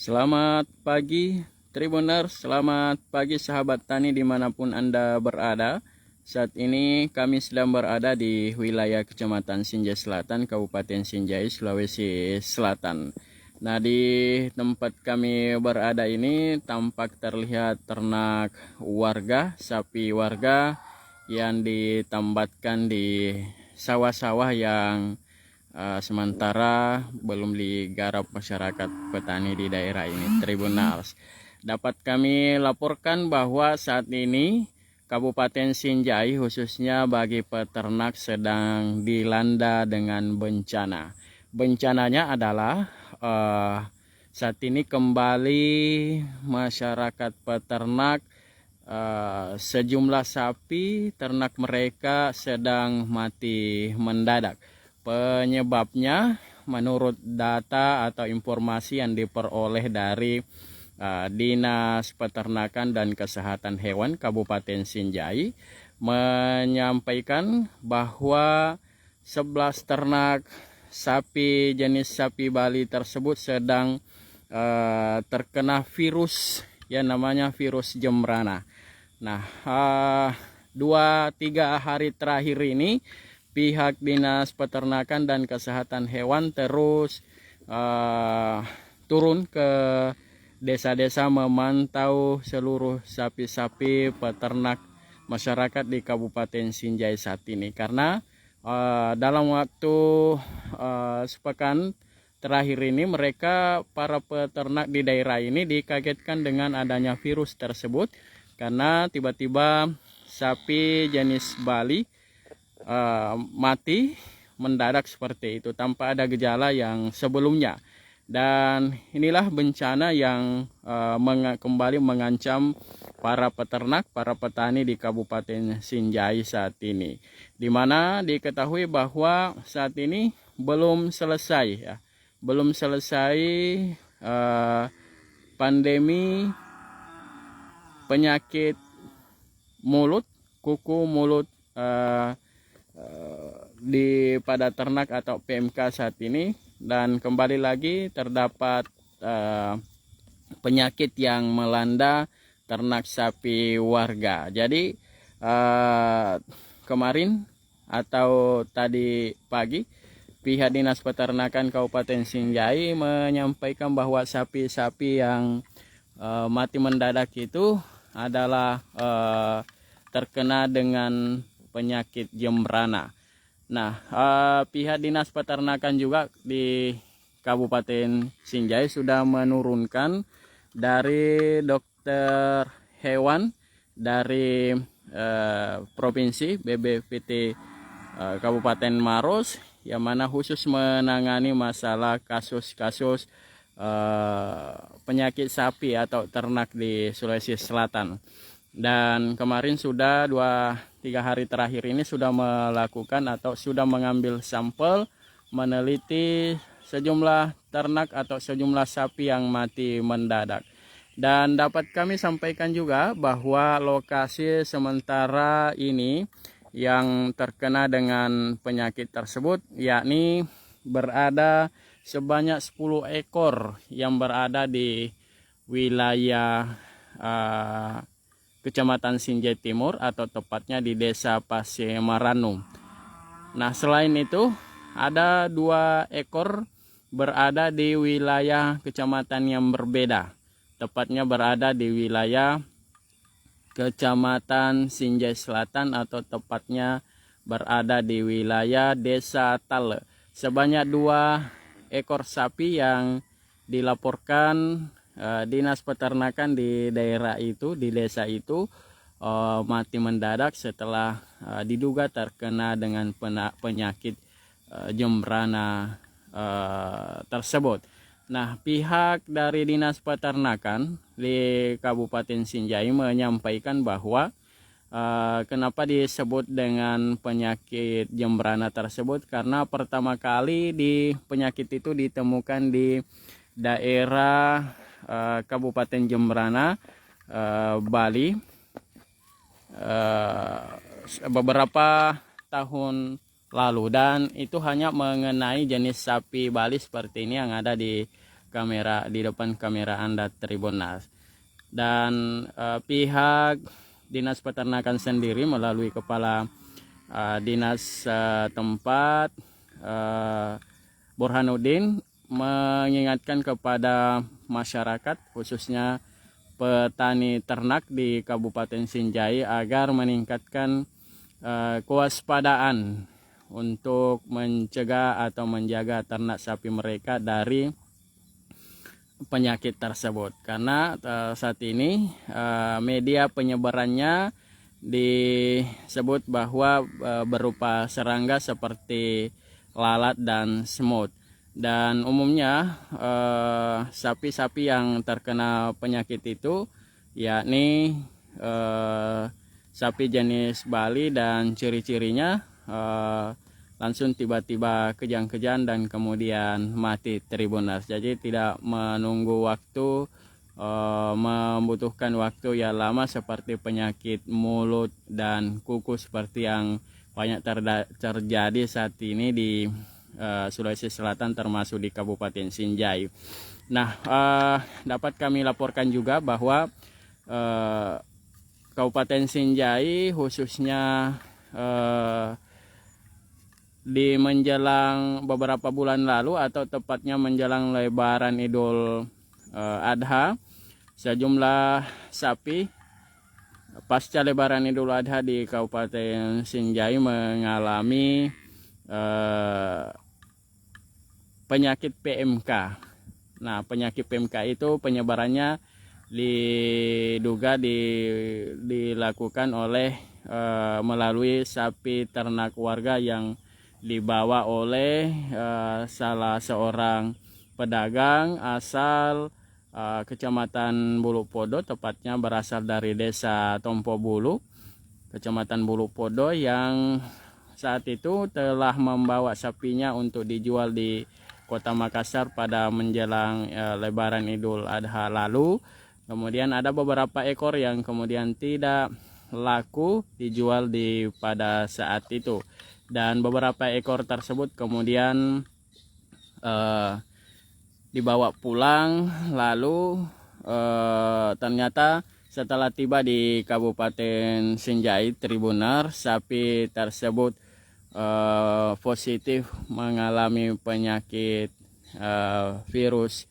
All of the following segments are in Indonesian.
Selamat pagi Tribuners, selamat pagi sahabat tani dimanapun Anda berada. Saat ini kami sedang berada di wilayah Kecamatan Sinjai Selatan, Kabupaten Sinjai, Sulawesi Selatan. Nah, di tempat kami berada ini tampak terlihat ternak warga, sapi warga yang ditambatkan di sawah-sawah yang sementara belum digarap masyarakat petani di daerah ini, Tribunals. Dapat kami laporkan bahwa saat ini Kabupaten Sinjai khususnya bagi peternak sedang dilanda dengan bencana. Bencananya adalah saat ini kembali masyarakat peternak sejumlah sapi ternak mereka sedang mati mendadak. Penyebabnya menurut data atau informasi yang diperoleh dari Dinas Peternakan dan Kesehatan Hewan Kabupaten Sinjai menyampaikan bahwa 11 ternak sapi jenis sapi Bali tersebut sedang terkena virus yang namanya virus jembrana. Nah, 2-3 hari terakhir ini pihak Dinas Peternakan dan Kesehatan Hewan terus turun ke desa-desa memantau seluruh sapi-sapi peternak masyarakat di Kabupaten Sinjai saat ini. Karena dalam waktu sepekan terakhir ini para peternak di daerah ini dikagetkan dengan adanya virus tersebut. Karena tiba-tiba sapi jenis Bali mati mendadak seperti itu tanpa ada gejala yang sebelumnya. Dan inilah bencana yang kembali mengancam para peternak, para petani di Kabupaten Sinjai saat ini. Di mana diketahui bahwa saat ini belum selesai ya. Belum selesai pandemi penyakit mulut, kuku mulut pada ternak atau PMK saat ini, dan kembali lagi terdapat penyakit yang melanda ternak sapi warga. Jadi kemarin atau tadi pagi pihak Dinas Peternakan Kabupaten Sinjai menyampaikan bahwa sapi-sapi yang mati mendadak itu adalah terkena dengan penyakit jembrana. Nah, pihak Dinas Peternakan juga di Kabupaten Sinjai sudah menurunkan dari dokter hewan dari provinsi BPPT Kabupaten Maros yang mana khusus menangani masalah kasus-kasus penyakit sapi atau ternak di Sulawesi Selatan. Dan kemarin sudah 2-3 hari terakhir ini sudah melakukan atau sudah mengambil sampel meneliti sejumlah ternak atau sejumlah sapi yang mati mendadak. Dan dapat kami sampaikan juga bahwa lokasi sementara ini yang terkena dengan penyakit tersebut yakni berada sebanyak 10 ekor yang berada di wilayah Kecamatan Sinjai Timur atau tepatnya di Desa Pasemaranum. Nah, selain itu ada 2 ekor berada di wilayah kecamatan yang berbeda. Tepatnya berada di wilayah Kecamatan Sinjai Selatan atau tepatnya berada di wilayah Desa Tale. Sebanyak 2 ekor sapi yang dilaporkan Dinas Peternakan di daerah itu, di desa itu mati mendadak setelah diduga terkena dengan penyakit jembrana tersebut. Nah, pihak dari Dinas Peternakan di Kabupaten Sinjai menyampaikan bahwa kenapa disebut dengan penyakit jembrana tersebut, karena pertama kali penyakit itu ditemukan di daerah Kabupaten Jembrana, Bali beberapa tahun lalu, dan itu hanya mengenai jenis sapi Bali seperti ini yang ada di kamera, di depan kamera Anda Tribuners. Dan pihak Dinas Peternakan sendiri melalui Kepala Dinas tempat Burhanuddin mengingatkan kepada masyarakat, khususnya petani ternak di Kabupaten Sinjai, agar meningkatkan kewaspadaan untuk mencegah atau menjaga ternak sapi mereka dari penyakit tersebut. Karena saat ini media penyebarannya disebut bahwa berupa serangga seperti lalat dan semut. Dan umumnya sapi-sapi yang terkena penyakit itu yakni sapi jenis Bali, dan ciri-cirinya langsung tiba-tiba kejang-kejang dan kemudian mati Tribuners. Jadi tidak menunggu waktu, membutuhkan waktu yang lama seperti penyakit mulut dan kuku seperti yang banyak terjadi saat ini di Sulawesi Selatan, termasuk di Kabupaten Sinjai. Nah, dapat kami laporkan juga bahwa Kabupaten Sinjai khususnya di menjelang beberapa bulan lalu, atau tepatnya menjelang Lebaran Idul Adha, sejumlah sapi pasca Lebaran Idul Adha di Kabupaten Sinjai mengalami penyakit PMK. Nah, penyakit PMK itu penyebarannya diduga dilakukan oleh melalui sapi ternak warga yang dibawa oleh salah seorang pedagang asal Kecamatan Bulu Podo, tepatnya berasal dari Desa Tompo Bulu, Kecamatan Bulu Podo, yang saat itu telah membawa sapinya untuk dijual di Kota Makassar pada menjelang Lebaran Idul Adha lalu. Kemudian ada beberapa ekor yang kemudian tidak laku dijual pada saat itu, dan beberapa ekor tersebut kemudian dibawa pulang. Lalu ternyata setelah tiba di Kabupaten Sinjai Tribuners, sapi tersebut positif mengalami penyakit virus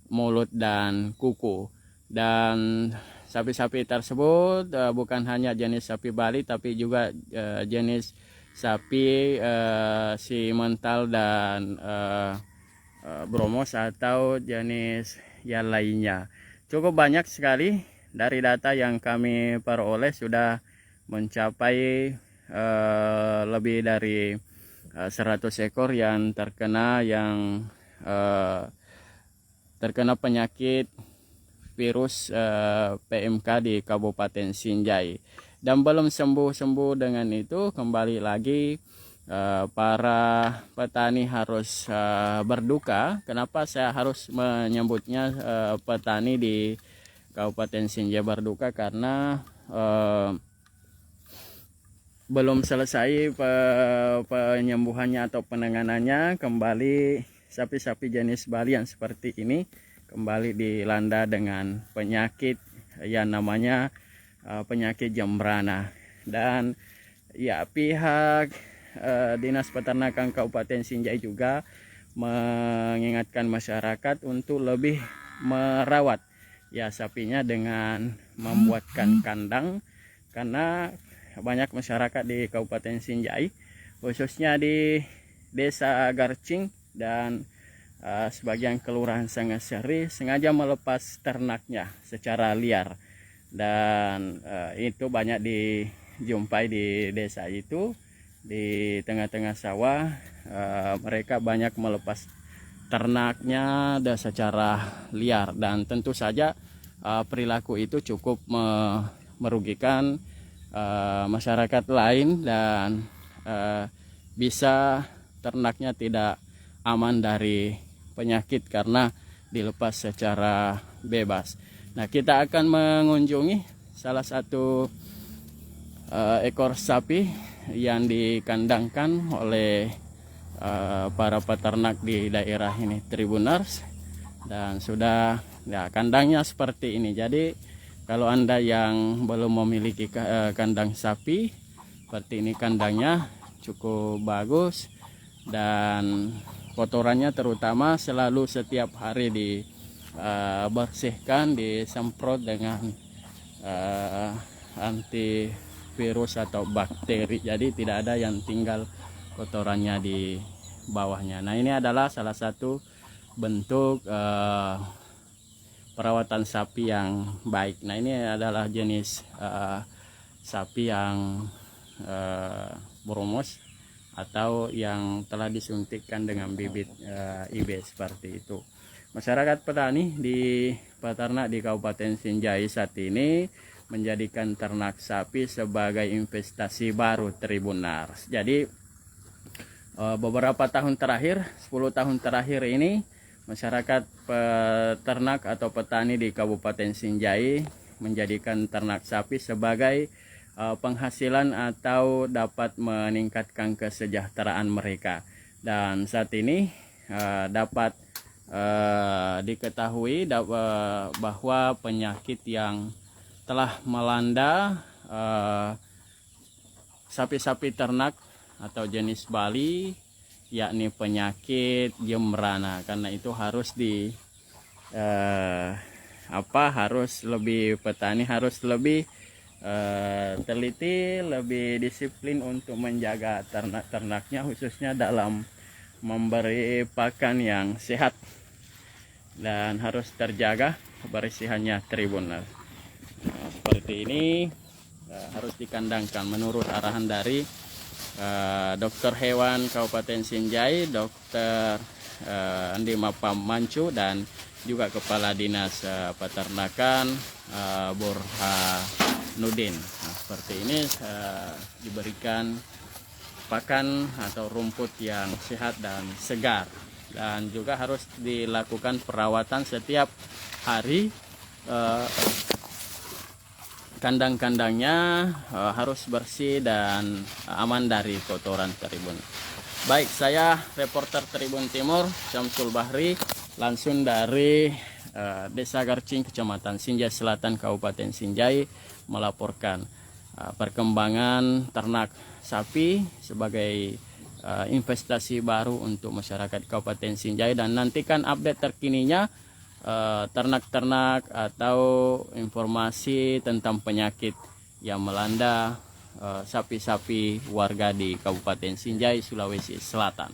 mulut dan kuku. Dan sapi-sapi tersebut bukan hanya jenis sapi Bali, tapi juga jenis sapi simental dan bromos atau jenis yang lainnya. Cukup banyak sekali. Dari data yang kami peroleh sudah mencapai lebih dari 100 ekor yang terkena penyakit virus PMK di Kabupaten Sinjai. Dan belum sembuh-sembuh dengan itu, kembali lagi para petani harus berduka. Kenapa saya harus menyebutnya petani di Kabupaten Sinjai berduka? Karena belum selesai penyembuhannya atau penanganannya, kembali sapi-sapi jenis Bali yang seperti ini kembali dilanda dengan penyakit yang namanya penyakit Jembrana. Dan ya, pihak Dinas Peternakan Kabupaten Sinjai juga mengingatkan masyarakat untuk lebih merawat ya sapinya dengan membuatkan kandang, karena banyak masyarakat di Kabupaten Sinjai, khususnya di Desa Garcing dan sebagian kelurahan Sangasari, sengaja melepas ternaknya secara liar. Dan itu banyak dijumpai di desa itu, di tengah-tengah sawah. Mereka banyak melepas ternaknya secara liar, dan tentu saja perilaku itu cukup merugikan masyarakat lain, dan bisa ternaknya tidak aman dari penyakit karena dilepas secara bebas. Nah, kita akan mengunjungi salah satu ekor sapi yang dikandangkan oleh para peternak di daerah ini Tribuners. dan sudah ya kandangnya seperti ini. Jadi kalau Anda yang belum memiliki kandang sapi seperti ini, kandangnya cukup bagus dan kotorannya terutama selalu setiap hari dibersihkan, disemprot dengan antivirus atau bakteri, jadi tidak ada yang tinggal kotorannya di bawahnya. Nah, ini adalah salah satu bentuk perawatan sapi yang baik. Nah, ini adalah jenis sapi yang bromos atau yang telah disuntikkan dengan bibit IB seperti itu. Masyarakat petani di peternak di Kabupaten Sinjai saat ini menjadikan ternak sapi sebagai investasi baru Tribunars. Jadi beberapa tahun terakhir, 10 tahun terakhir ini, masyarakat peternak atau petani di Kabupaten Sinjai menjadikan ternak sapi sebagai penghasilan atau dapat meningkatkan kesejahteraan mereka. Dan saat ini dapat diketahui bahwa penyakit yang telah melanda sapi-sapi ternak atau jenis Bali, yakni penyakit gembrana. Karena itu harus petani harus lebih teliti, lebih disiplin untuk menjaga ternak-ternaknya, khususnya dalam memberi pakan yang sehat, dan harus terjaga kebersihannya Tribuners. Nah, seperti ini harus dikandangkan menurut arahan dari Dokter Hewan Kabupaten Sinjai, Dokter Andi Mapam Mancu, dan juga Kepala Dinas Peternakan Burhanuddin. Nah, seperti ini diberikan pakan atau rumput yang sehat dan segar, dan juga harus dilakukan perawatan setiap hari. Kandang-kandangnya harus bersih dan aman dari kotoran Tribun. Baik, saya reporter Tribun Timur Syamsul Bahri, langsung dari Desa Garcing, Kecamatan Sinjai Selatan, Kabupaten Sinjai, melaporkan perkembangan ternak sapi sebagai investasi baru untuk masyarakat Kabupaten Sinjai. Dan nantikan update terkininya ternak-ternak atau informasi tentang penyakit yang melanda sapi-sapi warga di Kabupaten Sinjai, Sulawesi Selatan.